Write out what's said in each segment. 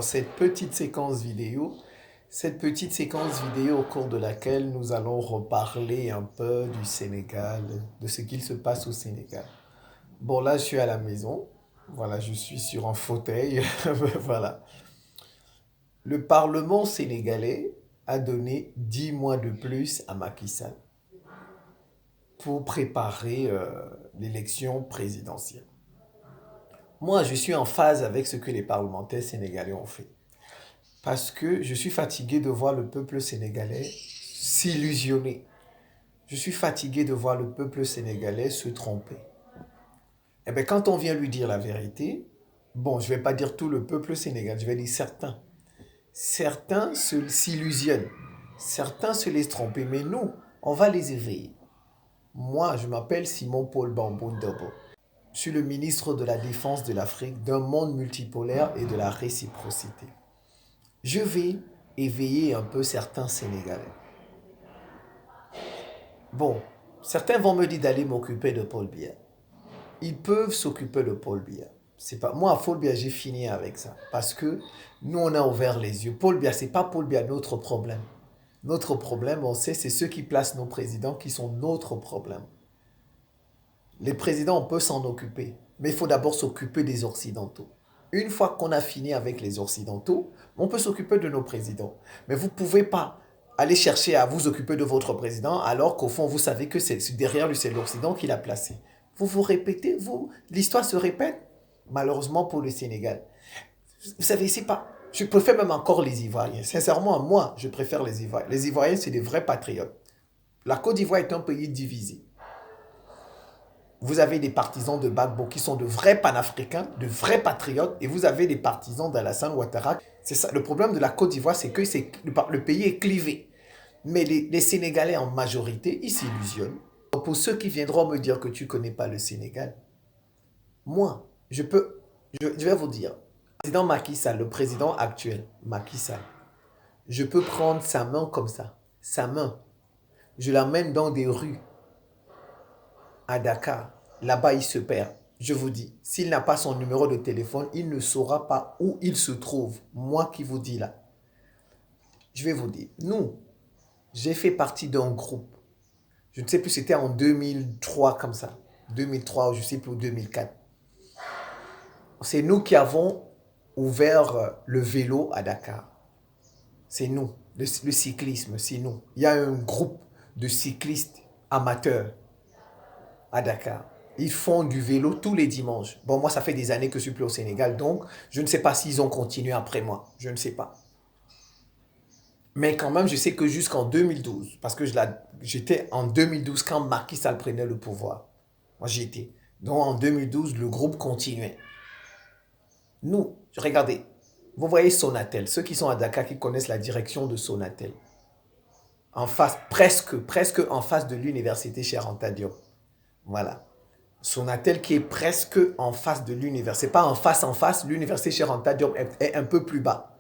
Alors, cette petite séquence vidéo au cours de laquelle nous allons reparler un peu du Sénégal, de ce qu'il se passe au Sénégal. Bon, là, je suis à la maison. Voilà, je suis sur un fauteuil. Voilà. Le Parlement sénégalais a donné 10 mois de plus à Macky Sall pour préparer l'élection présidentielle. Moi, je suis en phase avec ce que les parlementaires sénégalais ont fait. Parce que je suis fatigué de voir le peuple sénégalais s'illusionner. Je suis fatigué de voir le peuple sénégalais se tromper. Eh bien, quand on vient lui dire la vérité, bon, je ne vais pas dire tout le peuple sénégalais, je vais dire certains. Certains s'illusionnent. Certains se laissent tromper. Mais nous, on va les éveiller. Moi, je m'appelle Simon-Paul Bamboundabo. Je suis le ministre de la Défense de l'Afrique, d'un monde multipolaire et de la réciprocité. Je vais éveiller un peu certains Sénégalais. Bon, certains vont me dire d'aller m'occuper de Paul Biya. Ils peuvent s'occuper de Paul Biya. C'est pas moi, à Paul Biya, j'ai fini avec ça. Parce que nous, on a ouvert les yeux. Paul Biya, c'est pas Paul Biya notre problème. Notre problème, on sait, c'est ceux qui placent nos présidents qui sont notre problème. Les présidents, on peut s'en occuper. Mais il faut d'abord s'occuper des Occidentaux. Une fois qu'on a fini avec les Occidentaux, on peut s'occuper de nos présidents. Mais vous ne pouvez pas aller chercher à vous occuper de votre président alors qu'au fond, vous savez que derrière lui, c'est l'Occident qui l'a placé. Vous vous répétez, l'histoire se répète, malheureusement pour le Sénégal. Vous savez, c'est pas... Je préfère même encore les Ivoiriens. Sincèrement, moi, je préfère les Ivoiriens. Les Ivoiriens, c'est des vrais patriotes. La Côte d'Ivoire est un pays divisé. Vous avez des partisans de Gbagbo qui sont de vrais panafricains, de vrais patriotes, et vous avez des partisans d'Alassane Ouattara. C'est ça. Le problème de la Côte d'Ivoire, c'est que le pays est clivé. Mais les Sénégalais en majorité, ils s'illusionnent. Pour ceux qui viendront me dire que tu ne connais pas le Sénégal, moi, je vais vous dire, le président Macky Sall, le président actuel, Macky Sall, je peux prendre sa main comme ça, sa main, je l'emmène dans des rues à Dakar. Là-bas, il se perd. Je vous dis, s'il n'a pas son numéro de téléphone, il ne saura pas où il se trouve. Moi qui vous dis là. Je vais vous dire, nous, j'ai fait partie d'un groupe. Je ne sais plus, c'était en 2003 comme ça. 2003 ou je ne sais plus, 2004. C'est nous qui avons ouvert le vélo à Dakar. C'est nous. Le cyclisme, c'est nous. Il y a un groupe de cyclistes amateurs à Dakar. Ils font du vélo tous les dimanches. Bon, moi, ça fait des années que je suis plus au Sénégal, donc je ne sais pas s'ils ont continué après moi. Je ne sais pas. Mais quand même, je sais que jusqu'en 2012, parce que j'étais en 2012 quand Macky Sall prenait le pouvoir. Moi, j'y étais. Donc, en 2012, le groupe continuait. Nous, regardez, vous voyez Sonatel. Ceux qui sont à Dakar, qui connaissent la direction de Sonatel. En face, presque en face de l'université Cheikh Anta Diop. Voilà. Sonatel qui est presque en face de l'université. C'est pas en face, l'université Cheikh Anta Diop est un peu plus bas.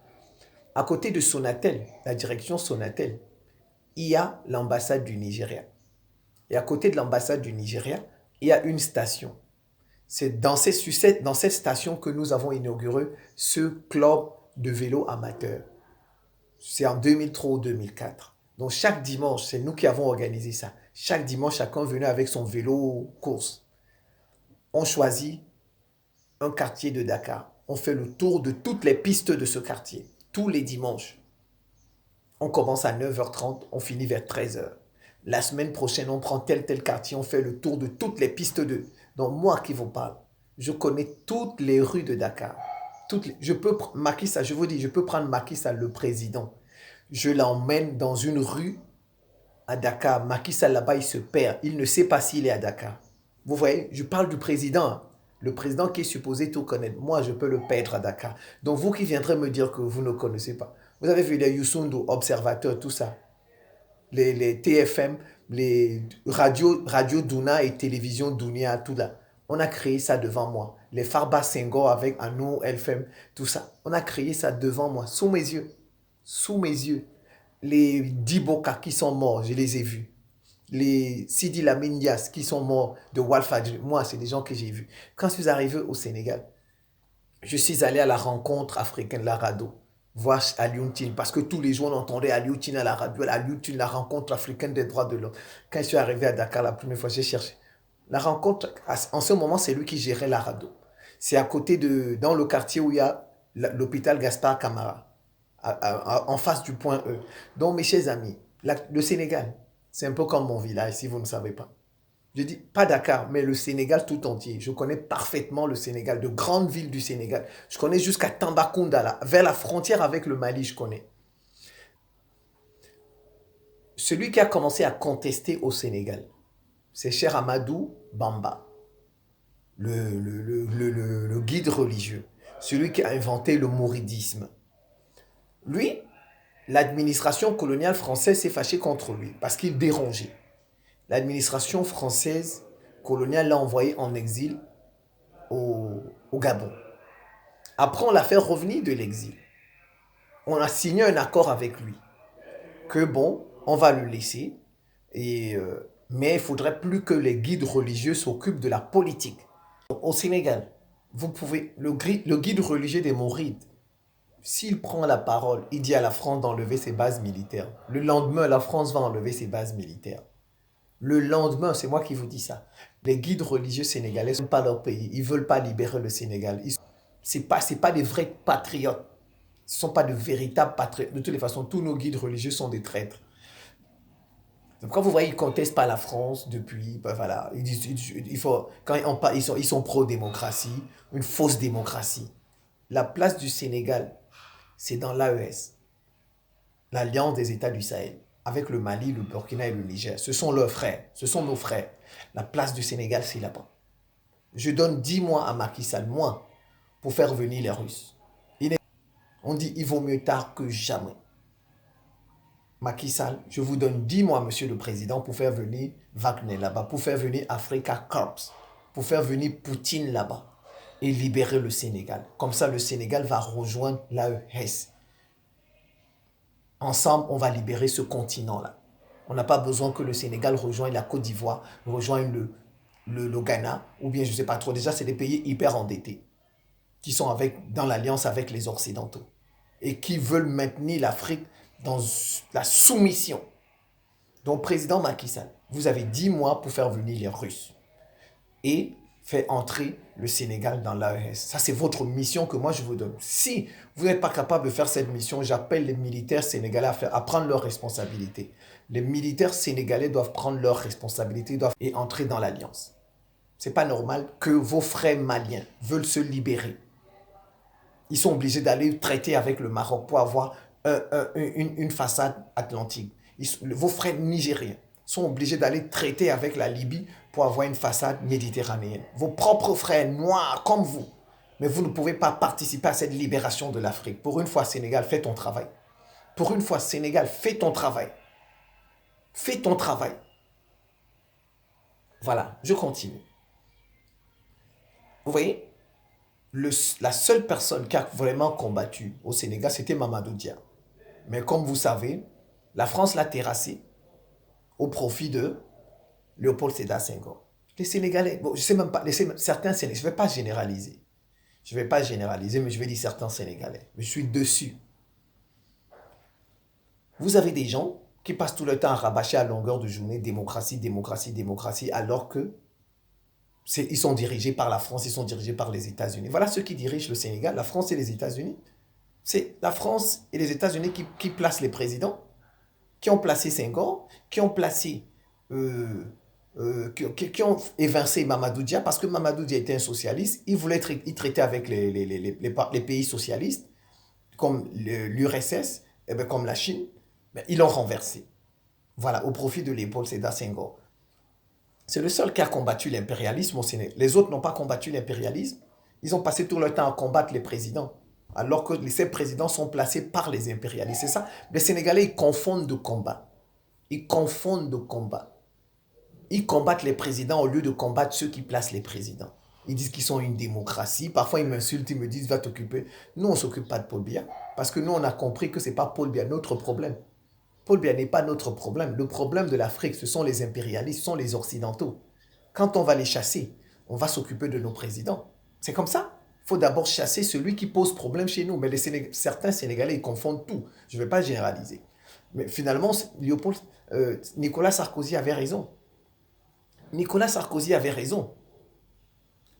À côté de Sonatel, la direction Sonatel, il y a l'ambassade du Nigeria. Et à côté de l'ambassade du Nigeria, il y a une station. C'est dans cette station que nous avons inauguré ce club de vélo amateur. C'est en 2003 ou 2004. Donc chaque dimanche, c'est nous qui avons organisé ça. Chaque dimanche, chacun venait avec son vélo course. On choisit un quartier de Dakar. On fait le tour de toutes les pistes de ce quartier, tous les dimanches. On commence à 9h30, on finit vers 13h. La semaine prochaine, on prend tel quartier, on fait le tour de toutes les pistes de... Donc moi qui vous parle, je connais toutes les rues de Dakar. Macky Sall, je vous dis, je peux prendre Macky Sall, le président. Je l'emmène dans une rue à Dakar. Macky Sall, là-bas, il se perd. Il ne sait pas s'il est à Dakar. Vous voyez, je parle du président. Le président qui est supposé tout connaître. Moi, je peux le perdre à Dakar. Donc, vous qui viendrez me dire que vous ne connaissez pas. Vous avez vu les Youssoundou, Observateur, tout ça. Les TFM, les radio Douna et télévision Dounia, tout là. On a créé ça devant moi. Les Farba Senghor avec Anou, Elfem, tout ça. On a créé ça devant moi, sous mes yeux. Sous mes yeux. Les Diboka qui sont morts, je les ai vus. Les Sidi Lamine Niasse qui sont morts de Walfadjri, moi, c'est des gens que j'ai vus. Quand je suis arrivé au Sénégal, Je suis allé à la rencontre africaine de la RADO, voir Alioune parce que tous les jours on entendait Alioune à la radio, Alioune, la rencontre africaine des droits de l'homme. Quand je suis arrivé à Dakar la première fois, j'ai cherché. La rencontre, en ce moment, c'est lui qui gérait la RADO. C'est à côté de, dans le quartier où il y a l'hôpital Gaspard Camara, en face du point E. Donc, mes chers amis, le Sénégal, c'est un peu comme mon village, si vous ne savez pas. Je dis pas Dakar, mais le Sénégal tout entier. Je connais parfaitement le Sénégal, de grandes villes du Sénégal. Je connais jusqu'à Tambacounda, là, vers la frontière avec le Mali, je connais. Celui qui a commencé à contester au Sénégal, c'est Cher Amadou Bamba, le guide religieux, celui qui a inventé le mouridisme. Lui, l'administration coloniale française s'est fâchée contre lui parce qu'il dérangeait. L'administration française coloniale l'a envoyé en exil au Gabon. Après, on l'a fait revenir de l'exil. On a signé un accord avec lui. Que bon, on va le laisser. Mais il ne faudrait plus que les guides religieux s'occupent de la politique. Au Sénégal, vous pouvez, le guide religieux des Mourides, s'il prend la parole, il dit à la France d'enlever ses bases militaires. Le lendemain, la France va enlever ses bases militaires. Le lendemain, c'est moi qui vous dis ça. Les guides religieux sénégalais ne sont pas leur pays. Ils ne veulent pas libérer le Sénégal. Ce n'est pas des vrais patriotes. Ce ne sont pas de véritables patriotes. De toutes les façons, tous nos guides religieux sont des traîtres. Donc, quand vous voyez, ils ne contestent pas la France depuis, ben voilà, ils disent, il faut, quand ils sont pro-démocratie, une fausse démocratie. La place du Sénégal, c'est dans l'AES, l'Alliance des États du Sahel, avec le Mali, le Burkina et le Niger. Ce sont leurs frères, ce sont nos frères. La place du Sénégal, c'est là-bas. Je donne 10 mois à Macky Sall, moi, pour faire venir les Russes. On dit, il vaut mieux tard que jamais. Macky Sall, je vous donne 10 mois, monsieur le président, pour faire venir Wagner là-bas, pour faire venir Africa Corps, pour faire venir Poutine là-bas et libérer le Sénégal. Comme ça, le Sénégal va rejoindre l'AES. Ensemble, on va libérer ce continent-là. On n'a pas besoin que le Sénégal rejoigne la Côte d'Ivoire, rejoigne le Ghana, ou bien je ne sais pas trop. Déjà, c'est des pays hyper endettés qui sont dans l'alliance avec les Occidentaux et qui veulent maintenir l'Afrique dans la soumission. Donc, président Macky Sall, vous avez 10 mois pour faire venir les Russes et faire entrer le Sénégal dans l'AES. Ça, c'est votre mission que moi, je vous donne. Si vous n'êtes pas capable de faire cette mission, j'appelle les militaires sénégalais à prendre leurs responsabilités. Les militaires sénégalais doivent prendre leurs responsabilités et entrer dans l'alliance. Ce n'est pas normal que vos frères maliens veulent se libérer. Ils sont obligés d'aller traiter avec le Maroc pour avoir une façade atlantique. Vos frères nigériens sont obligés d'aller traiter avec la Libye pour avoir une façade méditerranéenne. Vos propres frères noirs comme vous. Mais vous ne pouvez pas participer à cette libération de l'Afrique. Pour une fois, Sénégal, fais ton travail. Pour une fois, Sénégal, fais ton travail. Fais ton travail. Voilà, je continue. Vous voyez, la seule personne qui a vraiment combattu au Sénégal, c'était Mamadou Dia. Mais comme vous savez, la France l'a terrassé au profit de Léopold Sédar Senghor. Les Sénégalais, bon, je ne sais même pas, certains Sénégalais, je ne vais pas généraliser. Je ne vais pas généraliser, mais je vais dire certains Sénégalais. Mais je suis dessus. Vous avez des gens qui passent tout le temps à rabâcher à longueur de journée démocratie, démocratie, démocratie, alors que ils sont dirigés par la France, ils sont dirigés par les États-Unis. Voilà ceux qui dirigent le Sénégal, la France et les États-Unis. C'est la France et les États-Unis qui placent les présidents, qui ont placé Senghor, qui ont placé, qui ont évincé Mamadou Dia, parce que Mamadou Dia était un socialiste, il voulait traiter avec les pays socialistes, comme l'URSS, comme la Chine, mais ils l'ont renversé. Voilà, au profit de Léopold Sédar Senghor. C'est le seul qui a combattu l'impérialisme au Sénégal. Les autres n'ont pas combattu l'impérialisme. Ils ont passé tout leur temps à combattre les présidents, alors que ces présidents sont placés par les impérialistes. C'est ça. Les Sénégalais, ils confondent de combat. Ils confondent de combat. Ils combattent les présidents au lieu de combattre ceux qui placent les présidents. Ils disent qu'ils sont une démocratie. Parfois, ils m'insultent, ils me disent, va t'occuper. Nous, on ne s'occupe pas de Paul Biya. Parce que nous, on a compris que ce n'est pas Paul Biya notre problème. Paul Biya n'est pas notre problème. Le problème de l'Afrique, ce sont les impérialistes, ce sont les Occidentaux. Quand on va les chasser, on va s'occuper de nos présidents. C'est comme ça. Il faut d'abord chasser celui qui pose problème chez nous. Mais certains Sénégalais, ils confondent tout. Je ne vais pas généraliser. Mais finalement, Nicolas Sarkozy avait raison. Nicolas Sarkozy avait raison.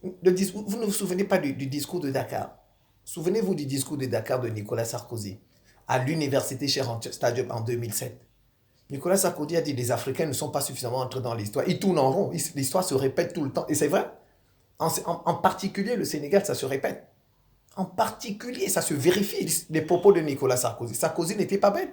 Vous ne vous souvenez pas du discours de Dakar. Souvenez-vous du discours de Dakar de Nicolas Sarkozy à l'université Stadium en 2007. Nicolas Sarkozy a dit que les Africains ne sont pas suffisamment entrés dans l'histoire. Ils tournent en rond. L'histoire se répète tout le temps. Et c'est vrai. En particulier, le Sénégal, ça se répète. En particulier, ça se vérifie, les propos de Nicolas Sarkozy. Sarkozy n'était pas bête.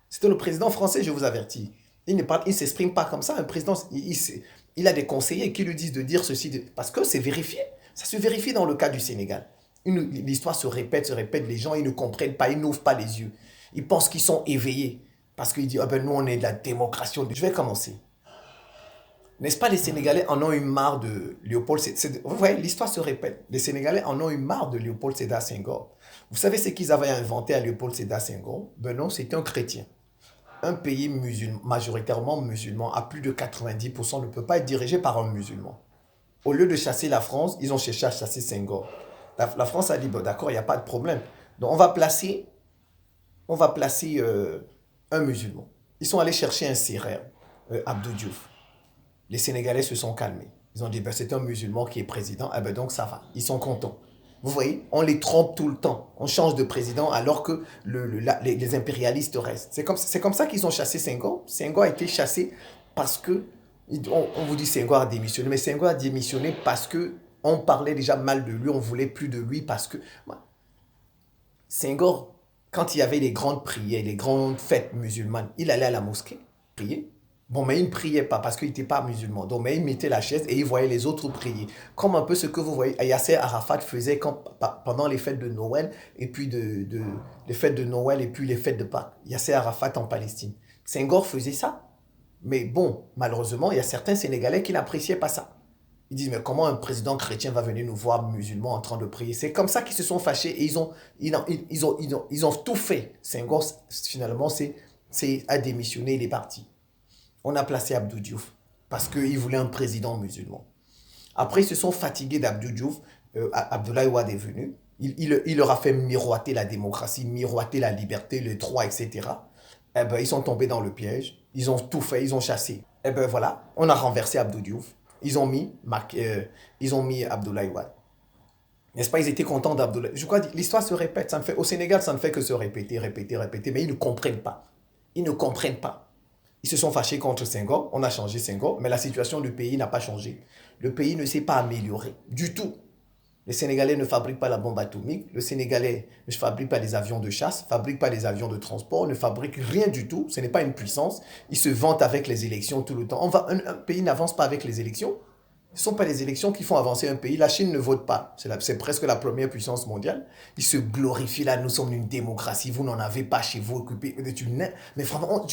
C'était le président français, je vous avertis. Il ne s'exprime pas comme ça. Un président, il a des conseillers qui lui disent de dire ceci. Parce que c'est vérifié. Ça se vérifie dans le cas du Sénégal. L'histoire se répète. Les gens, ils ne comprennent pas, ils n'ouvrent pas les yeux. Ils pensent qu'ils sont éveillés. Parce qu'ils disent, nous, on est de la démocratie. Je vais commencer. N'est-ce pas, les Sénégalais en ont eu marre de Léopold Sédar. Vous voyez, l'histoire se répète. Les Sénégalais en ont eu marre de Léopold Sédar Senghor. Vous savez ce qu'ils avaient inventé à Léopold Sédar Senghor? Ben non, c'était un chrétien. Un pays majoritairement musulman, à plus de 90%, ne peut pas être dirigé par un musulman. Au lieu de chasser la France, ils ont cherché à chasser Senghor. La France a dit, bon, d'accord, il n'y a pas de problème. Donc, on va placer un musulman. Ils sont allés chercher un Sérère, Abdou Diouf. Les Sénégalais se sont calmés. Ils ont dit, ben, c'est un musulman qui est président, eh ben, donc ça va. Ils sont contents. Vous voyez, on les trompe tout le temps. On change de président alors que les impérialistes restent. C'est comme ça qu'ils ont chassé Senghor. Senghor a été chassé parce que, on vous dit Senghor a démissionné, mais Senghor a démissionné parce que on parlait déjà mal de lui, on voulait plus de lui parce que... Senghor, quand il y avait les grandes prières, les grandes fêtes musulmanes, il allait à la mosquée prier. Bon, mais il ne priait pas parce qu'il n'était pas musulman. Donc, mais il mettait la chaise et il voyait les autres prier. Comme un peu ce que vous voyez, Yasser Arafat faisait pendant les fêtes de Noël et puis les fêtes de Noël et puis les fêtes de Pâques. Yasser Arafat en Palestine. Senghor faisait ça. Mais bon, malheureusement, il y a certains Sénégalais qui n'appréciaient pas ça. Ils disent, mais comment un président chrétien va venir nous voir musulmans en train de prier? C'est comme ça qu'ils se sont fâchés et ils ont tout fait. Senghor, finalement, a démissionné, il est parti. On a placé Abdou Diouf parce qu'il voulait un président musulman. Après, ils se sont fatigués d'Abdou Diouf. Abdoulaye Wade est venu. Il leur a fait miroiter la démocratie, miroiter la liberté, le droit, etc. Eh ben, ils sont tombés dans le piège. Ils ont tout fait, ils ont chassé. Eh ben voilà, on a renversé Abdou Diouf. Ils ont mis Abdoulaye Wade. N'est-ce pas, ils étaient contents d'Abdoulaye. Je crois que l'histoire se répète. Au Sénégal, ça ne fait que se répéter, mais ils ne comprennent pas. Ils ne comprennent pas. Ils se sont fâchés contre Senghor, on a changé Senghor, mais la situation du pays n'a pas changé. Le pays ne s'est pas amélioré du tout. Les Sénégalais ne fabriquent pas la bombe atomique, le Sénégalais ne fabrique pas les avions de chasse, ne fabrique pas les avions de transport, ne fabrique rien du tout. Ce n'est pas une puissance. Ils se vantent avec les élections tout le temps. Un pays n'avance pas avec les élections. Ce ne sont pas les élections qui font avancer un pays. La Chine ne vote pas. C'est presque la première puissance mondiale. Ils se glorifient là. Nous sommes une démocratie. Vous n'en avez pas chez vous. Mais vraiment...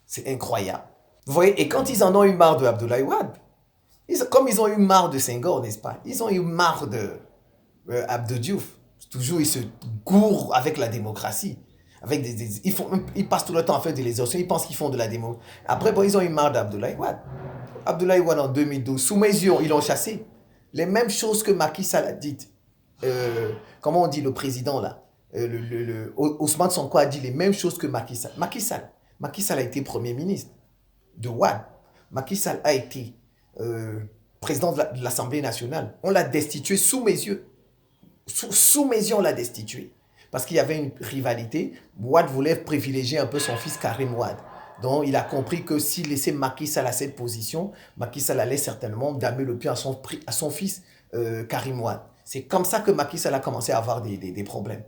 C'est incroyable. Vous voyez, et quand ils en ont eu marre de Abdoulaye Wade, comme ils ont eu marre de Senghor, n'est-ce pas? Ils ont eu marre de Abdou Diouf. Toujours, ils se gourrent avec la démocratie. Ils passent tout le temps à faire des élections. Ils pensent qu'ils font de la démocratie. Après, bon, ils ont eu marre d'Abdoulaye Wade. Abdoulaye Wade en 2012, sous mes yeux, ils l'ont chassé. Les mêmes choses que Macky Sall a dites. Comment on dit le président là? Ousmane Sonko a dit les mêmes choses que Macky Sall. Macky Sall a été Premier ministre de Wade. Macky Sall a été président de l'Assemblée nationale. On l'a destitué sous mes yeux. Sous mes yeux, on l'a destitué. Parce qu'il y avait une rivalité. Wade voulait privilégier un peu son fils Karim Wade. Donc, il a compris que s'il laissait Macky Sall à cette position, Macky Sall allait certainement damer le pied à son fils Karim Wade. C'est comme ça que Macky Sall a commencé à avoir des problèmes.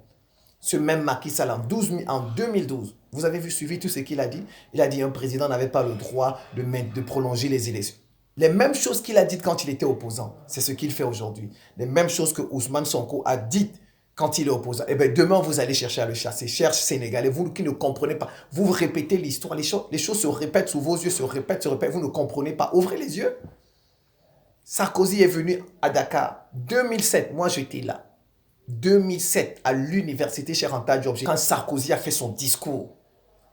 Ce même Macky Sall en 2012, vous avez suivi tout ce qu'il a dit? Il a dit qu'un président n'avait pas le droit de prolonger les élections. Les mêmes choses qu'il a dites quand il était opposant, c'est ce qu'il fait aujourd'hui. Les mêmes choses que Ousmane Sonko a dites quand il est opposant. Eh bien, demain, vous allez chercher à le chasser. Cherche Sénégalais, vous qui ne comprenez pas. Vous répétez l'histoire, les choses se répètent sous vos yeux, se répètent, vous ne comprenez pas. Ouvrez les yeux. Sarkozy est venu à Dakar 2007, moi j'étais là. 2007, à l'université Cheikh Anta Diop, quand Sarkozy a fait son discours.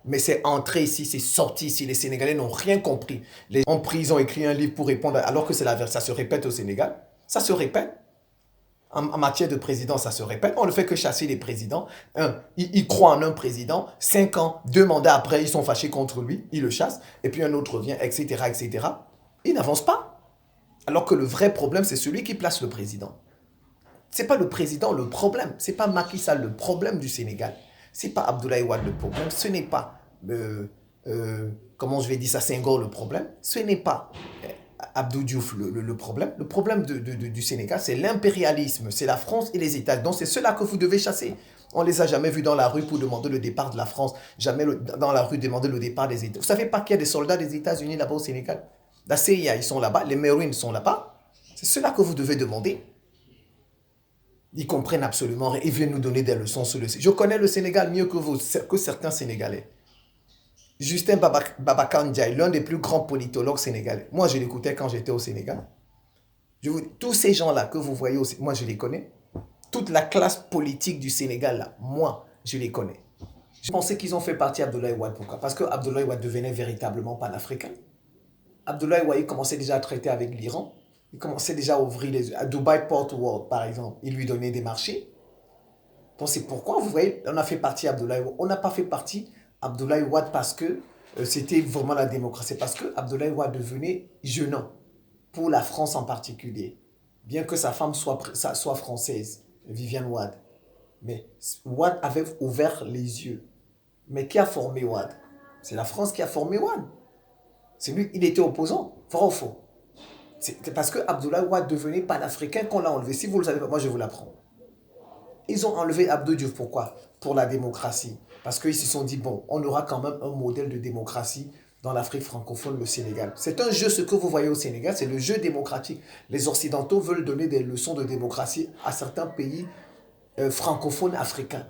Mais c'est entré ici, c'est sorti ici. Les Sénégalais n'ont rien compris. Ils ont écrit un livre pour répondre, alors que ça se répète au Sénégal. Ça se répète. En matière de président, ça se répète. On ne fait que chasser les présidents. Ils croient en un président. 5 ans, 2 mandats après, ils sont fâchés contre lui. Ils le chassent. Et puis un autre vient, etc., etc. Ils n'avancent pas. Alors que le vrai problème, c'est celui qui place le président. Ce n'est pas le président le problème. Ce n'est pas Macky Sall le problème du Sénégal. Ce n'est pas Abdoulaye Wade le problème. Ce n'est pas, comment je vais dire ça, Senghor le problème. Ce n'est pas Abdou Diouf le problème. Le problème du Sénégal, c'est l'impérialisme. C'est la France et les États. Donc c'est cela que vous devez chasser. On ne les a jamais vus dans la rue pour demander le départ de la France. Jamais dans la rue demander le départ des États. Vous ne savez pas qu'il y a des soldats des États-Unis là-bas au Sénégal? La CIA, ils sont là-bas. Les Marines sont là-bas. C'est cela que vous devez demander. Ils comprennent absolument rien. Ils viennent nous donner des leçons sur le Sénégal. Je connais le Sénégal mieux que vous, que certains Sénégalais. Justin Babacar Ndiaye, l'un des plus grands politologues sénégalais. Moi, je l'écoutais quand j'étais au Sénégal. Tous ces gens-là que vous voyez, moi, je les connais. Toute la classe politique du Sénégal, là, moi, je les connais. Je pensais qu'ils ont fait partie d'Abdoulaye Wade. Pourquoi? Parce que Abdoulaye Wade devenait véritablement panafricain. Abdoulaye Wade commençait déjà à traiter avec l'Iran. Il commençait déjà à ouvrir les yeux. À Dubai Port World, par exemple, il lui donnait des marchés. Donc c'est pourquoi, vous voyez, on a fait partie Abdoulaye Wade. On n'a pas fait partie Abdoulaye Wade parce que c'était vraiment la démocratie. Parce que Abdoulaye Wade devenait gênant pour la France en particulier. Bien que sa femme soit française, Viviane Wade. Mais Wade avait ouvert les yeux. Mais qui a formé Wade? C'est la France qui a formé Wade. C'est lui, il était opposant. Vrai ou faux? C'est parce que Abdoulaye Wade devenait panafricain qu'on l'a enlevé. Si vous ne le savez pas, moi je vous l'apprends. Ils ont enlevé Abdou Diouf. Pourquoi? Pour la démocratie. Parce qu'ils se sont dit, bon, on aura quand même un modèle de démocratie dans l'Afrique francophone, le Sénégal. C'est un jeu, ce que vous voyez au Sénégal, c'est le jeu démocratique. Les Occidentaux veulent donner des leçons de démocratie à certains pays francophones africains.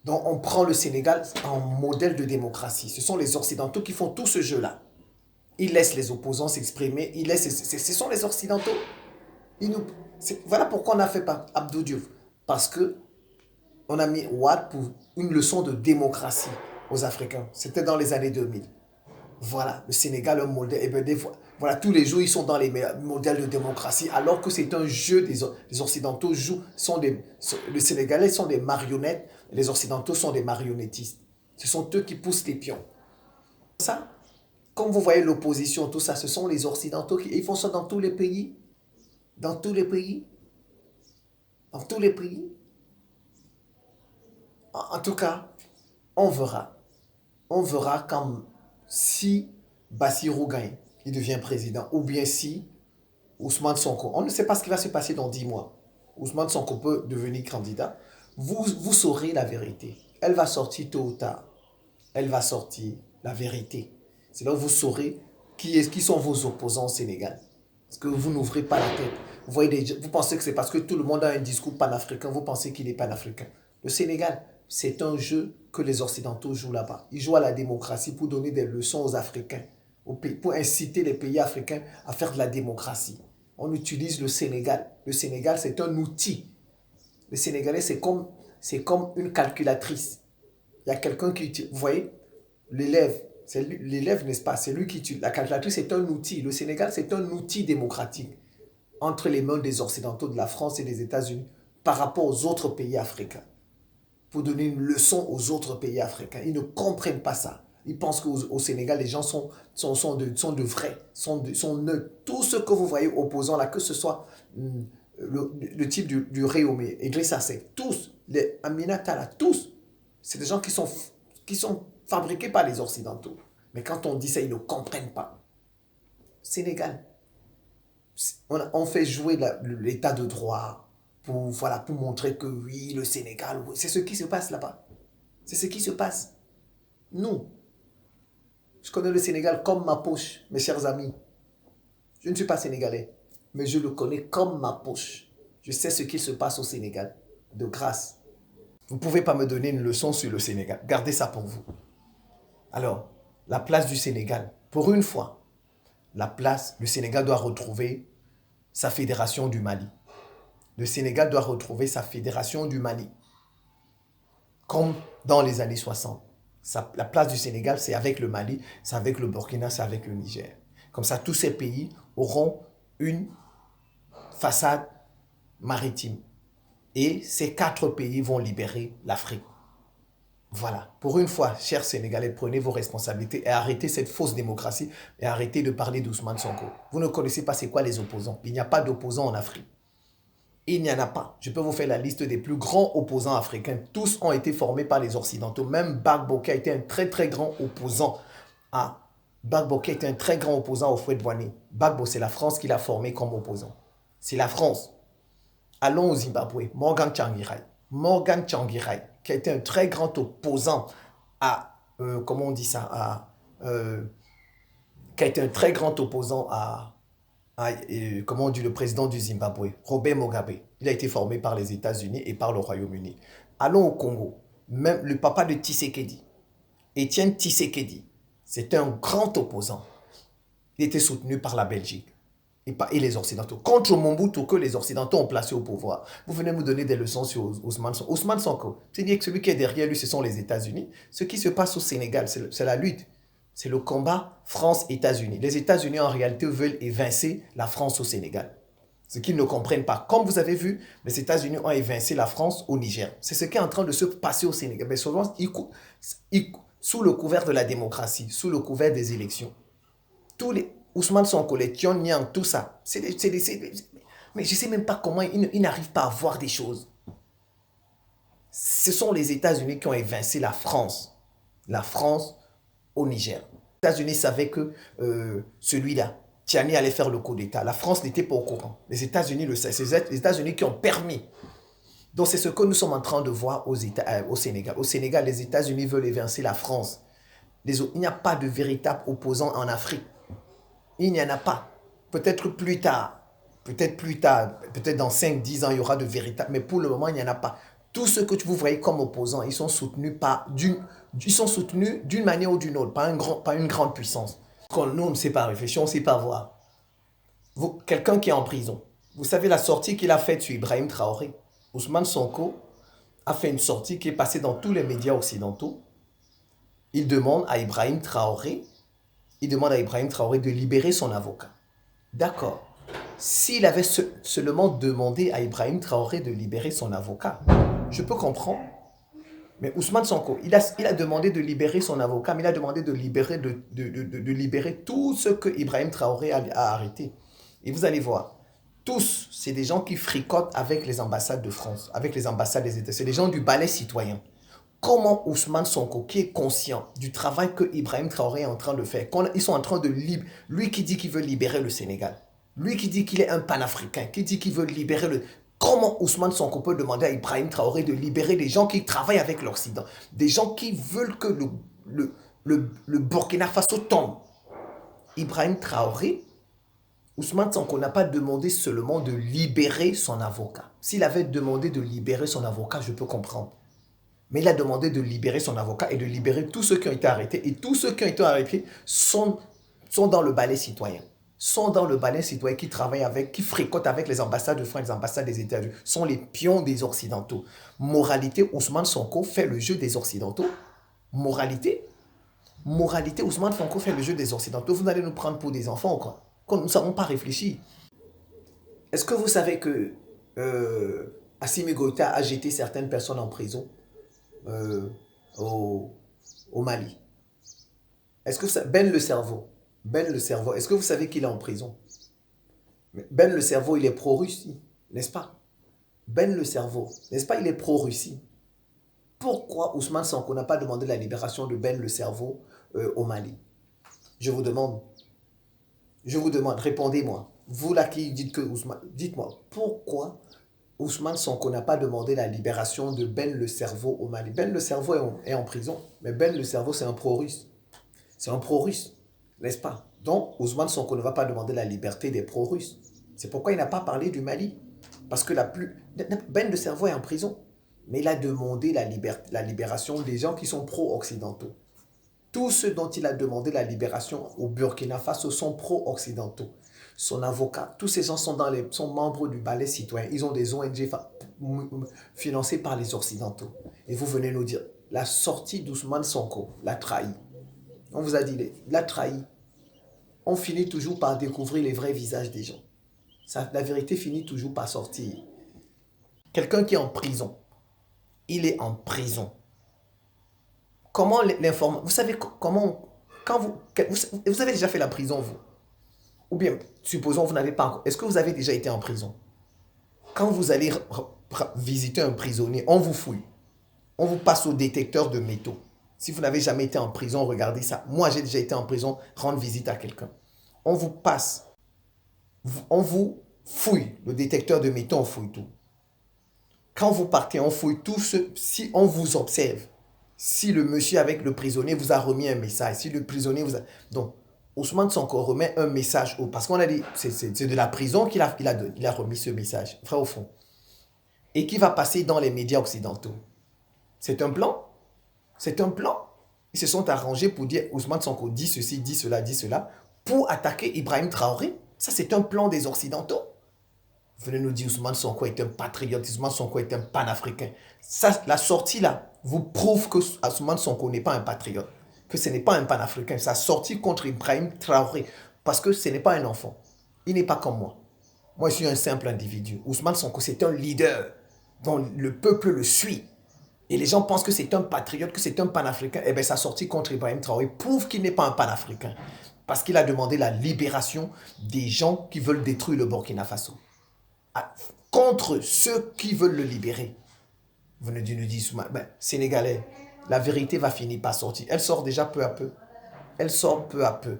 Donc on prend le Sénégal en modèle de démocratie. Ce sont les Occidentaux qui font tout ce jeu-là. Ils laissent les opposants s'exprimer. Ce sont les Occidentaux. Voilà pourquoi on a fait pas Abdou Diouf. Parce que on a mis Wade pour une leçon de démocratie aux Africains. C'était dans les années 2000. Voilà, le Sénégal, un modèle. Et bien, voilà, tous les jours, ils sont dans les modèles de démocratie, alors que c'est un jeu. Les Occidentaux jouent. Les Sénégalais sont des marionnettes. Les Occidentaux sont des marionnettistes. Ce sont eux qui poussent les pions. Ça, comme vous voyez l'opposition, tout ça, ce sont les Occidentaux qui. Ils font ça dans tous les pays. Dans tous les pays. Dans tous les pays. En tout cas, on verra. On verra quand, si Bassirou gagne, il devient président, ou bien si Ousmane Sonko. On ne sait pas ce qui va se passer dans 10 mois. Ousmane Sonko peut devenir candidat. Vous saurez la vérité. Elle va sortir tôt ou tard. Elle va sortir la vérité. C'est là où vous saurez qui sont vos opposants au Sénégal. Parce que vous n'ouvrez pas la tête. Vous pensez que c'est parce que tout le monde a un discours panafricain, vous pensez qu'il est panafricain. Le Sénégal, c'est un jeu que les Occidentaux jouent là-bas. Ils jouent à la démocratie pour donner des leçons aux Africains, pour inciter les pays africains à faire de la démocratie. On utilise le Sénégal. Le Sénégal, c'est un outil. Le Sénégalais, c'est comme une calculatrice. Il y a quelqu'un qui... Vous voyez, l'élève, n'est-ce pas? C'est lui qui utilise. La calculatrice, c'est un outil. Le Sénégal, c'est un outil démocratique entre les mains des Occidentaux, de la France et des États-Unis par rapport aux autres pays africains. Pour donner une leçon aux autres pays africains. Ils ne comprennent pas ça. Ils pensent qu'au Sénégal, les gens sont de vrais, sont neutres. Tout ce que vous voyez opposant là, que ce soit le type du Réomé, Idrissa Seck, tous, les Aminata là, tous, c'est des gens qui sont fabriqués par les Occidentaux. Mais quand on dit ça, ils ne comprennent pas. Sénégal, on fait jouer l'état de droit pour montrer que oui, le Sénégal, c'est ce qui se passe là-bas. C'est ce qui se passe. Nous, je connais le Sénégal comme ma poche, mes chers amis. Je ne suis pas sénégalais, mais je le connais comme ma poche. Je sais ce qui se passe au Sénégal, de grâce. Vous ne pouvez pas me donner une leçon sur le Sénégal. Gardez ça pour vous. Alors, la place du Sénégal, pour une fois, le Sénégal doit retrouver sa fédération du Mali. Le Sénégal doit retrouver sa fédération du Mali. Comme dans les années 60. La place du Sénégal, c'est avec le Mali, c'est avec le Burkina, c'est avec le Niger. Comme ça, tous ces pays auront une façade maritime. Et ces 4 pays vont libérer l'Afrique. Voilà. Pour une fois, chers Sénégalais, prenez vos responsabilités et arrêtez cette fausse démocratie et arrêtez de parler d'Ousmane Sonko. Vous ne connaissez pas c'est quoi les opposants. Il n'y a pas d'opposants en Afrique. Il n'y en a pas. Je peux vous faire la liste des plus grands opposants africains. Tous ont été formés par les Occidentaux. Même Gbagbo qui a été un très très grand opposant à Gbagbo qui a été un très grand opposant au Houphouët-Boigny. Gbagbo, c'est la France qui l'a formé comme opposant. C'est la France. Allons au Zimbabwe. Morgan Tsvangirai. Morgan Tsvangirai, qui a été un très grand opposant à, comment on dit ça, qui a été un très grand opposant comment on dit le président du Zimbabwe, Robert Mugabe. Il a été formé par les États-Unis et par le Royaume-Uni. Allons au Congo. Même le papa de Tshisekedi, Étienne Tshisekedi, c'était un grand opposant. Il était soutenu par la Belgique et les Occidentaux. Contre Mobutu que les Occidentaux ont placé au pouvoir. Vous venez me donner des leçons sur Ousmane Sonko. Ousmane Sonko, c'est-à-dire que celui qui est derrière lui, ce sont les États-Unis. Ce qui se passe au Sénégal, c'est la lutte. C'est le combat France-États-Unis. Les États-Unis, en réalité, veulent évincer la France au Sénégal. Ce qu'ils ne comprennent pas. Comme vous avez vu, les États-Unis ont évincé la France au Niger. C'est ce qui est en train de se passer au Sénégal. Mais souvent, sous le couvert de la démocratie, sous le couvert des élections. Tous les Ousmane Sonko, les Pyongyang, tout ça, mais je ne sais même pas comment ils n'arrivent pas à voir des choses. Ce sont les États-Unis qui ont évincé la France au Niger. Les États-Unis savaient que celui-là, Tiani allait faire le coup d'État. La France n'était pas au courant. Les États-Unis le savent. C'est les États-Unis qui ont permis. Donc c'est ce que nous sommes en train de voir au Sénégal. Au Sénégal, les États-Unis veulent évincer la France. Il n'y a pas de véritable opposant en Afrique. Il n'y en a pas. Peut-être plus tard, peut-être dans 5-10 ans, il y aura de véritables. Mais pour le moment, il n'y en a pas. Tous ceux que vous voyez comme opposants, ils sont soutenus d'une manière ou d'une autre, par une grande puissance. Nous, on ne sait pas réfléchir, on ne sait pas voir. Quelqu'un qui est en prison, vous savez la sortie qu'il a faite sur Ibrahim Traoré. Ousmane Sonko a fait une sortie qui est passée dans tous les médias occidentaux. Il demande à Ibrahim Traoré de libérer son avocat. D'accord. S'il avait seulement demandé à Ibrahim Traoré de libérer son avocat, je peux comprendre. Mais Ousmane Sonko, il a demandé de libérer son avocat, mais il a demandé de libérer tout ce que Ibrahim Traoré a arrêté. Et vous allez voir, tous, c'est des gens qui fricotent avec les ambassades de France, avec les ambassades des États. C'est des gens du balai citoyen. Comment Ousmane Sonko, qui est conscient du travail que Ibrahim Traoré est en train de faire, ils sont en train de lui qui dit qu'il veut libérer le Sénégal, lui qui dit qu'il est un panafricain, qui dit qu'il veut libérer le... Comment Ousmane Sonko peut demander à Ibrahim Traoré de libérer des gens qui travaillent avec l'Occident, des gens qui veulent que le Burkina Faso tombe? Ibrahim Traoré, Ousmane Sonko n'a pas demandé seulement de libérer son avocat. S'il avait demandé de libérer son avocat, je peux comprendre. Mais il a demandé de libérer son avocat et de libérer tous ceux qui ont été arrêtés. Et tous ceux qui ont été arrêtés sont dans le balai citoyen. Sont dans le balai citoyen qui travaillent qui fréquentent avec les ambassades de France, les ambassades des États-Unis. Sont les pions des Occidentaux. Moralité, Ousmane Sonko fait le jeu des Occidentaux. Moralité, Ousmane Sonko fait le jeu des Occidentaux. Vous allez nous prendre pour des enfants ou quoi? Quand nous ne savons pas réfléchir. Est-ce que vous savez que Assimi Goïta a jeté certaines personnes en prison au Mali? Est-ce que Ben le cerveau, est-ce que vous savez qu'il est en prison? Ben le cerveau, il est pro-Russie, n'est-ce pas? Ben le cerveau, n'est-ce pas, il est pro-Russie. Pourquoi Ousmane Sonko n'a pas demandé la libération de Ben le cerveau au Mali? Je vous demande, répondez-moi. Vous là qui dites que Ousmane, dites-moi, pourquoi Ousmane Sonko n'a pas demandé la libération de Ben le cerveau au Mali? Ben le cerveau est en prison, mais Ben le cerveau, c'est un pro-russe. C'est un pro-russe, n'est-ce pas? Donc, Ousmane Sonko ne va pas demander la liberté des pro-russes. C'est pourquoi il n'a pas parlé du Mali. Parce que Ben le cerveau est en prison. Mais il a demandé la libération des gens qui sont pro-occidentaux. Tous ceux dont il a demandé la libération au Burkina Faso sont pro-occidentaux. Son avocat, tous ces gens sont membres du balai citoyen. Ils ont des ONG financées par les Occidentaux. Et vous venez nous dire, la sortie d'Ousmane Sonko l'a trahi. On vous a dit, l'a trahi. On finit toujours par découvrir les vrais visages des gens. La vérité finit toujours par sortir. Quelqu'un qui est en prison, il est en prison. Comment l'informer? Vous savez comment, quand vous avez déjà fait la prison, vous? Ou bien, supposons vous n'avez pas encore. Est-ce que vous avez déjà été en prison? Quand vous allez visiter un prisonnier, on vous fouille. On vous passe au détecteur de métaux. Si vous n'avez jamais été en prison, regardez ça. Moi, j'ai déjà été en prison, rendre visite à quelqu'un. On vous passe, on vous fouille. Le détecteur de métaux, on fouille tout. Quand vous partez, on fouille tout si on vous observe. Si le monsieur avec le prisonnier vous a remis un message, si le prisonnier vous a... Donc, Ousmane Sonko remet un message, parce qu'on a dit, c'est de la prison qu'il a remis ce message, vrai au fond. Et qui va passer dans les médias occidentaux. C'est un plan. C'est un plan. Ils se sont arrangés pour dire Ousmane Sonko dit ceci, dit cela, pour attaquer Ibrahim Traoré. Ça, c'est un plan des Occidentaux. Venez nous dire Ousmane Sonko est un patriote, Ousmane Sonko est un panafricain. Ça, la sortie là vous prouve que Ousmane Sonko n'est pas un patriote, que ce n'est pas un panafricain. Sa sortie contre Ibrahim Traoré, parce que ce n'est pas un enfant. Il n'est pas comme moi. Moi, je suis un simple individu. Ousmane Sonko, c'est un leader dont le peuple le suit. Et les gens pensent que c'est un patriote, que c'est un panafricain. Eh bien, sa sortie contre Ibrahim Traoré prouve qu'il n'est pas un panafricain. Parce qu'il a demandé la libération des gens qui veulent détruire le Burkina Faso. Contre ceux qui veulent le libérer. Vous nous dites, Sénégalais, la vérité va finir par sortir. Elle sort déjà peu à peu. Elle sort peu à peu.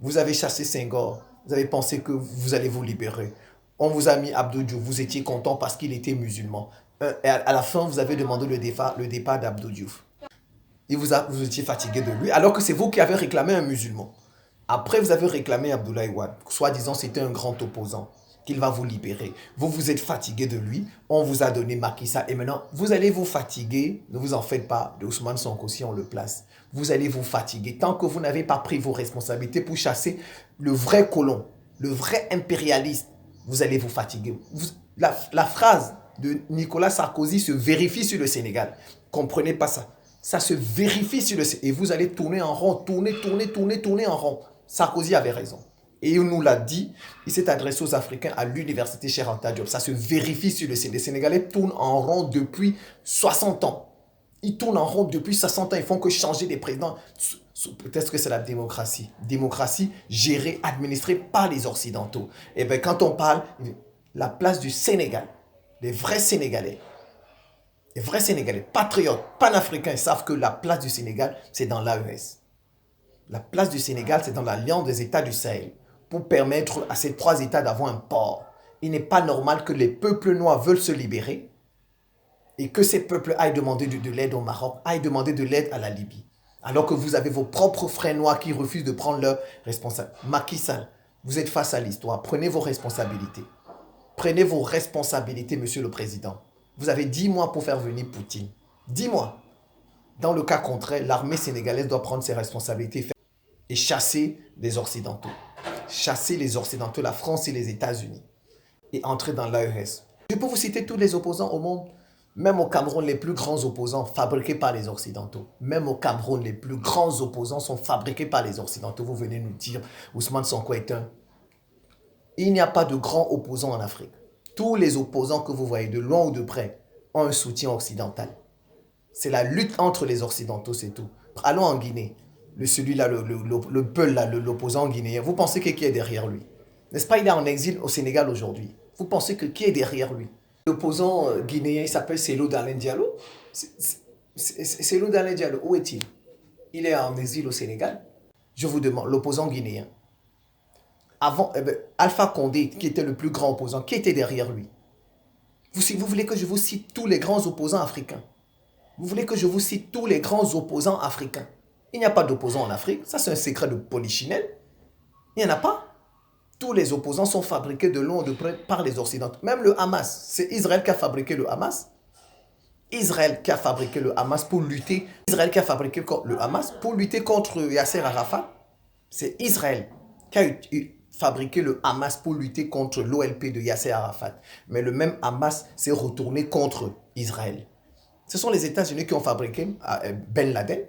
Vous avez chassé Senghor. Vous avez pensé que vous allez vous libérer. On vous a mis Abdou Diouf. Vous étiez content parce qu'il était musulman. Et à la fin, vous avez demandé le départ d'Abdou Diouf. Et vous étiez fatigué de lui, alors que c'est vous qui avez réclamé un musulman. Après, vous avez réclamé Abdoulaye Wade. Soi-disant, c'était un grand opposant. Qu'il va vous libérer. Vous vous êtes fatigué de lui. On vous a donné Macky Sall. Et maintenant, vous allez vous fatiguer. Ne vous en faites pas. De Ousmane Sonko, si on le place. Vous allez vous fatiguer. Tant que vous n'avez pas pris vos responsabilités pour chasser le vrai colon, le vrai impérialiste, vous allez vous fatiguer. La phrase de Nicolas Sarkozy se vérifie sur le Sénégal. Comprenez pas ça. Ça se vérifie sur le Sénégal. Et vous allez tourner en rond. Tourner en rond. Sarkozy avait raison. Et il nous l'a dit, il s'est adressé aux Africains à l'université Cheikh Anta Diop. Ça se vérifie sur le Sénégal. Les Sénégalais tournent en rond depuis 60 ans. Ils tournent en rond depuis 60 ans. Ils font que changer des présidents. Peut-être que c'est la démocratie. Démocratie gérée, administrée par les Occidentaux. Et bien quand on parle, la place du Sénégal, les vrais Sénégalais, patriotes, panafricains, savent que la place du Sénégal, c'est dans l'AES. La place du Sénégal, c'est dans l'Alliance des États du Sahel, pour permettre à ces trois États d'avoir un port. Il n'est pas normal que les peuples noirs veulent se libérer et que ces peuples aillent demander de l'aide au Maroc, aillent demander de l'aide à la Libye. Alors que vous avez vos propres frères noirs qui refusent de prendre leurs responsabilités. Macky Sall, vous êtes face à l'histoire. Prenez vos responsabilités. Prenez vos responsabilités, monsieur le président. Vous avez 10 mois pour faire venir Poutine. 10 mois. Dans le cas contraire, l'armée sénégalaise doit prendre ses responsabilités et chasser les Occidentaux. Chasser les Occidentaux, la France et les États-Unis. Et entrer dans l'AES. Je peux vous citer tous les opposants au monde. Même au Cameroun, les plus grands opposants fabriqués par les Occidentaux. Même au Cameroun, les plus grands opposants sont fabriqués par les Occidentaux. Vous venez nous dire, Ousmane Sonko est un... Il n'y a pas de grands opposants en Afrique. Tous les opposants que vous voyez de loin ou de près ont un soutien occidental. C'est la lutte entre les Occidentaux, c'est tout. Allons en Guinée. Celui-là, le Peul, l'opposant guinéen. Vous pensez que qui est derrière lui? N'est-ce pas, il est en exil au Sénégal aujourd'hui. Vous pensez que qui est derrière lui? L'opposant guinéen, il s'appelle Cellou Dalein Diallo. Cellou Dalein Diallo, où est-il? Il est en exil au Sénégal. Je vous demande, l'opposant guinéen. Avant, Alpha Condé, qui était le plus grand opposant, qui était derrière lui? Vous voulez que je vous cite tous les grands opposants africains? Vous voulez que je vous cite tous les grands opposants africains? Il n'y a pas d'opposants en Afrique. Ça, c'est un secret de polichinelle. Il n'y en a pas. Tous les opposants sont fabriqués de loin ou de près par les Occidentaux. Même le Hamas. C'est Israël qui a fabriqué le Hamas. Israël qui a fabriqué le Hamas pour lutter. Israël qui a fabriqué le Hamas pour lutter contre Yasser Arafat. C'est Israël qui a fabriqué le Hamas pour lutter contre l'OLP de Yasser Arafat. Mais le même Hamas s'est retourné contre Israël. Ce sont les États-Unis qui ont fabriqué Ben Laden.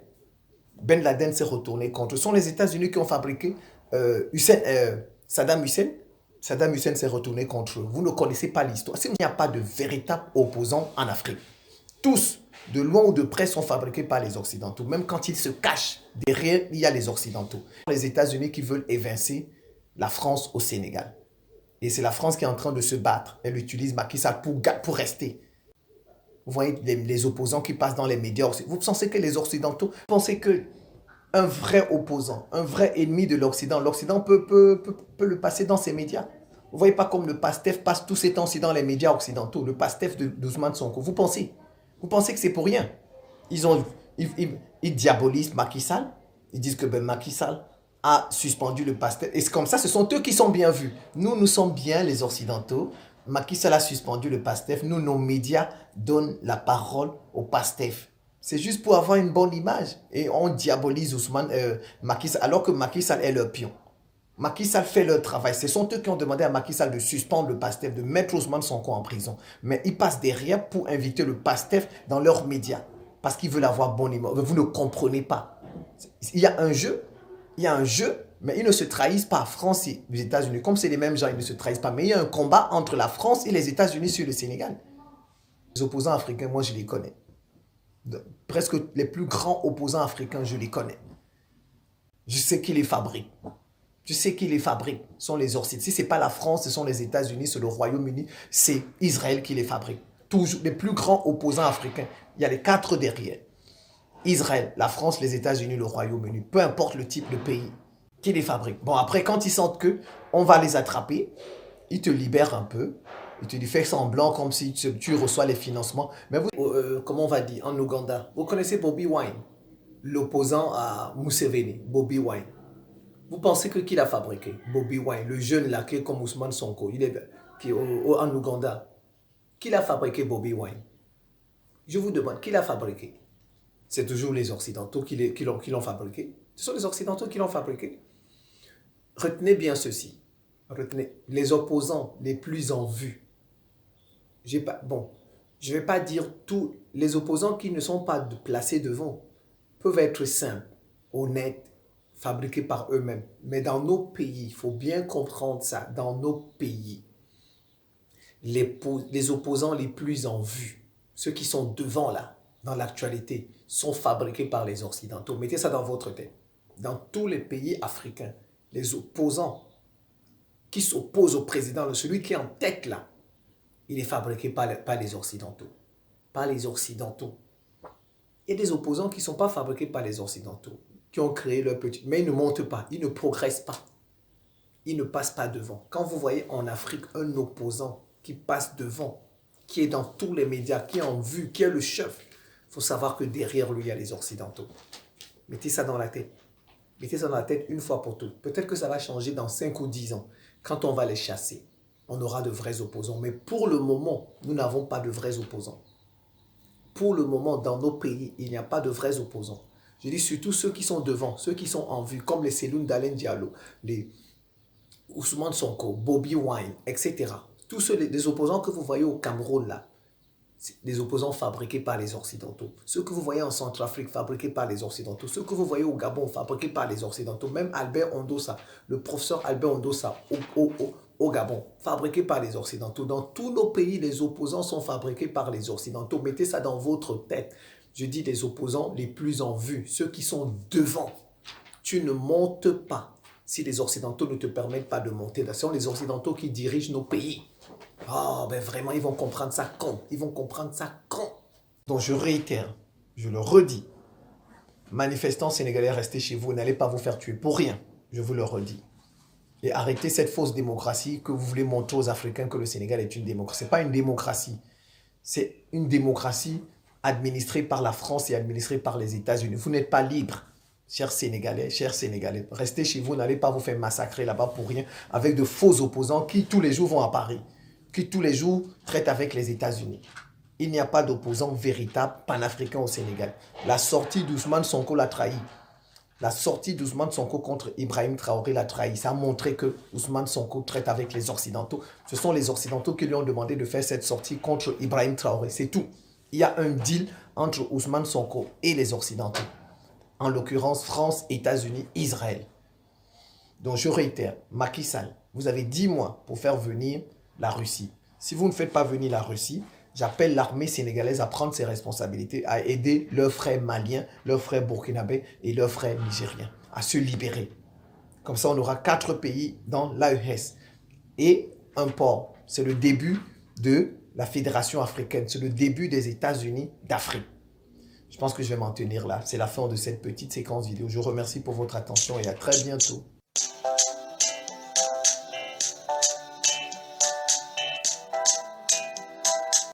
Ben Laden s'est retourné contre. Ce sont les États-Unis qui ont fabriqué Saddam Hussein. Saddam Hussein s'est retourné contre eux. Vous ne connaissez pas l'histoire. Il n'y a pas de véritable opposant en Afrique. Tous, de loin ou de près, sont fabriqués par les Occidentaux. Même quand ils se cachent, derrière, il y a les Occidentaux. Les États-Unis qui veulent évincer la France au Sénégal. Et c'est la France qui est en train de se battre. Elle utilise Macky Sall pour rester. Vous voyez les opposants qui passent dans les médias. Vous pensez que les Occidentaux, vous pensez que un vrai opposant, un vrai ennemi de l'Occident, l'Occident peut le passer dans ses médias. Vous ne voyez pas comme le PASTEF passe tous ces temps-ci dans les médias occidentaux, le PASTEF d'Ousmane Sonko. Vous pensez que c'est pour rien? Ils diabolisent Macky Sall. Ils disent que Macky Sall a suspendu le PASTEF. Et c'est comme ça, ce sont eux qui sont bien vus. Nous sommes bien les Occidentaux. Macky Sall a suspendu le PASTEF. Nous, nos médias donnent la parole au PASTEF. C'est juste pour avoir une bonne image. Et on diabolise Macky Sall, alors que Macky Sall est leur pion. Macky Sall fait leur travail. Ce sont eux qui ont demandé à Macky Sall de suspendre le PASTEF, de mettre Ousmane Sonko en prison. Mais ils passent derrière pour inviter le PASTEF dans leurs médias. Parce qu'ils veulent avoir bonne image. Vous ne comprenez pas. Il y a un jeu, mais ils ne se trahissent pas. France et les États-Unis, comme c'est les mêmes gens, ils ne se trahissent pas. Mais il y a un combat entre la France et les États-Unis sur le Sénégal. Les opposants africains, moi je les connais. Presque les plus grands opposants africains, je les connais. Je sais qui les fabrique. Je sais qui les fabrique. Ce sont les Occidentaux. Si ce n'est pas la France, ce sont les États-Unis, c'est le Royaume-Uni, c'est Israël qui les fabrique. Toujours les plus grands opposants africains. Il y a les 4 derrière. Israël, la France, les États-Unis, le Royaume-Uni. Peu importe le type de pays qui les fabrique. Bon, après, quand ils sentent que on va les attraper, ils te libèrent un peu. Ils te font semblant comme si tu reçois les financements. Mais vous, comment on va dire, en Ouganda, vous connaissez Bobby Wine, l'opposant à Museveni, Bobby Wine. Vous pensez que qui l'a fabriqué? Bobby Wine, le jeune là qui est comme Ousmane Sonko, qui est en Ouganda. Qui l'a fabriqué Bobby Wine? Je vous demande, qui l'a fabriqué? C'est toujours les Occidentaux qui l'ont fabriqué. Ce sont les Occidentaux qui l'ont fabriqué. Retenez bien ceci. Retenez, les opposants les plus en vue. Je ne vais pas dire tous les opposants qui ne sont pas placés devant peuvent être simples, honnêtes, fabriqués par eux-mêmes. Mais dans nos pays, il faut bien comprendre ça, dans nos pays, les opposants les plus en vue, ceux qui sont devant là, dans l'actualité, sont fabriqués par les Occidentaux. Mettez ça dans votre tête. Dans tous les pays africains, les opposants qui s'opposent au président, celui qui est en tête là, il est fabriqué par les Occidentaux. Par les Occidentaux. Il y a des opposants qui ne sont pas fabriqués par les Occidentaux, qui ont créé leur petit... Mais ils ne montent pas, ils ne progressent pas. Ils ne passent pas devant. Quand vous voyez en Afrique un opposant qui passe devant, qui est dans tous les médias, qui est en vue, qui est le chef, il faut savoir que derrière lui, il y a les Occidentaux. Mettez ça dans la tête. Mettez ça dans la tête une fois pour toutes. Peut-être que ça va changer dans 5 ou 10 ans. Quand on va les chasser, on aura de vrais opposants. Mais pour le moment, nous n'avons pas de vrais opposants. Pour le moment, dans nos pays, il n'y a pas de vrais opposants. Je dis surtout ceux qui sont devant, ceux qui sont en vue, comme les Seloun Dalen Diallo, les Ousmane Sonko, Bobby Wine, etc. Tous les opposants que vous voyez au Cameroun, là, des opposants fabriqués par les Occidentaux. Ceux que vous voyez en Centrafrique, fabriqués par les Occidentaux. Ceux que vous voyez au Gabon, fabriqués par les Occidentaux. Même Albert Ondossa, le professeur Albert Ondossa au Gabon, fabriqué par les Occidentaux. Dans tous nos pays, les opposants sont fabriqués par les Occidentaux. Mettez ça dans votre tête. Je dis les opposants les plus en vue, ceux qui sont devant. Tu ne montes pas si les Occidentaux ne te permettent pas de monter. Ce sont les Occidentaux qui dirigent nos pays. Oh, ben vraiment, ils vont comprendre ça quand? Ils vont comprendre ça quand? Donc je réitère, je le redis. Manifestants sénégalais, restez chez vous, n'allez pas vous faire tuer pour rien. Je vous le redis. Et arrêtez cette fausse démocratie que vous voulez montrer aux Africains que le Sénégal est une démocratie. Ce n'est pas une démocratie. C'est une démocratie administrée par la France et administrée par les États-Unis. Vous n'êtes pas libre, chers Sénégalais, chers Sénégalais. Restez chez vous, n'allez pas vous faire massacrer là-bas pour rien avec de faux opposants qui tous les jours vont à Paris, qui tous les jours traitent avec les États-Unis. Il n'y a pas d'opposant véritable panafricain au Sénégal. La sortie d'Ousmane Sonko l'a trahi. La sortie d'Ousmane Sonko contre Ibrahim Traoré l'a trahi. Ça a montré que Ousmane Sonko traite avec les Occidentaux. Ce sont les Occidentaux qui lui ont demandé de faire cette sortie contre Ibrahim Traoré. C'est tout. Il y a un deal entre Ousmane Sonko et les Occidentaux. En l'occurrence, France, États-Unis, Israël. Donc je réitère, Macky Sall, Vous avez 10 mois pour faire venir la Russie. Si vous ne faites pas venir la Russie, j'appelle l'armée sénégalaise à prendre ses responsabilités, à aider leurs frères maliens, leurs frères burkinabés et leurs frères nigériens à se libérer. Comme ça, on aura 4 pays dans l'AES et un port. C'est le début de la Fédération africaine. C'est le début des États-Unis d'Afrique. Je pense que je vais m'en tenir là. C'est la fin de cette petite séquence vidéo. Je vous remercie pour votre attention et à très bientôt.